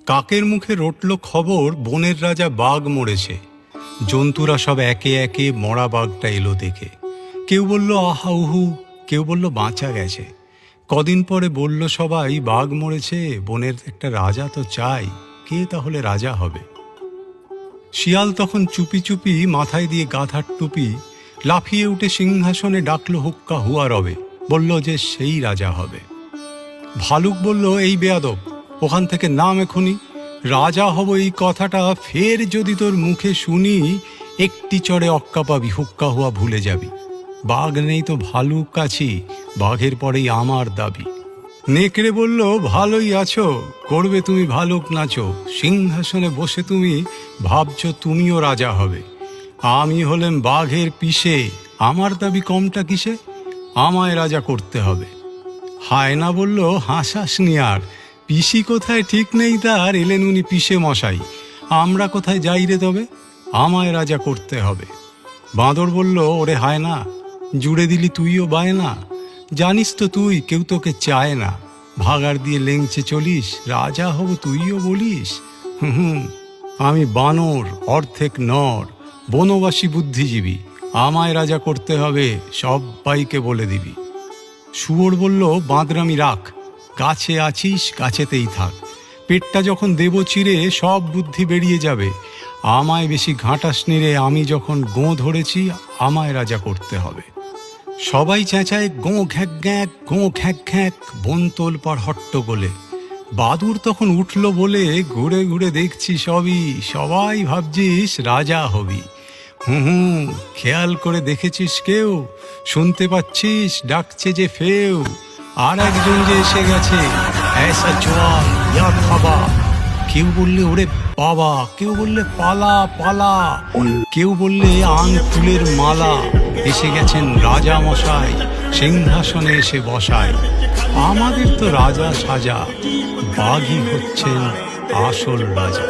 কাকের মুখে রটল খবর বনের রাজা বাঘ মরেছে। জন্তুরা সব একে একে মরা বাঘটা এলো দেখে। কেউ বলল আহা উহু, কেউ বলল বাঁচা গেছে। কদিন পরে বলল সবাই বাঘ মরেছে, বনের একটা রাজা তো চাই, কে তাহলে রাজা হবে? শিয়াল তখন চুপি চুপি মাথায় দিয়ে গাধার টুপি লাফিয়ে উঠে সিংহাসনে ডাকলো হুক্কা হুয়া রবে, বলল যে সেই রাজা হবে। ভালুক বলল এই বেয়াদব, ওখান থেকে নাম এখনই, রাজা হব এই কথাটা ফের যদি তোর মুখে শুনি, একটি চড়ে অক্কা পাবি, হুক্কা হুয়া ভুলে যাবি। বাঘ নেই তো ভালুক আছি, বাঘের পরেই আমার দাবি। নেকড়ে বলল ভালোই আছো, করবে তুমি ভালুক নাচো, সিংহাসনে বসে তুমি ভাবছ তুমিও রাজা হবে। আমি হলেম বাঘের পিসে, আমার দাবি কমটা কিসে, আমায় রাজা করতে হবে। হায়না বলল হাসাসনি আর, পিসি কোথায় ঠিক নেই তার, এলেন উনি পিসে মশাই, আমরা কোথায় যাই রে তবে, আমায় রাজা করতে হবে। বাঁদর বলল ওরে হায়না, জুড়ে দিলি তুইও বায়না, জানিস তো তুই কেউ তোকে চায় না, ভাগার দিয়ে লেংচে চলিস, রাজা হব তুইও বলিস। হুম, আমি বানর অর্ধেক নর, বনবাসী বুদ্ধিজীবী, আমায় রাজা করতে হবে, সব্বাইকে বলে দিবি। শুয়োর বলল বাঁদরামি রাখ, গাছে আছিস গাছেতেই থাক, পেটটা যখন দেব চিরে সব বুদ্ধি বেরিয়ে যাবে, আমায় বেশি ঘাঁটাস নিরে, আমি যখন গোঁ ধরেছি আমায় রাজা করতে হবে। সবাই চেঁচায় গোঁ ঘ্যাক ঘ্যাক, গোঁ ঘ্যাক ঘ্যাক, বনতোল পার হট্টগোলে। বাদুর তখন উঠল বলে ঘুরে ঘুরে দেখছি সবই, সবাই ভাবছিস রাজা হবি। হুম, খেয়াল করে দেখেছিস কেউ, শুনতে পাচ্ছিস ডাকছে যে ফেউ, আর একজন যে এসে গেছে, ऐसा चोर या खाबा। কেউ বললে ওরে বাবা, কেউ বললে পালা পালা, কেউ বললে আং ফুলের মালা, এসে গেছেন রাজা মশাই, সিংহাসনে এসে বসায়, আমাদের তো রাজা সাজা, বাঘই হচ্ছেন আসল রাজা।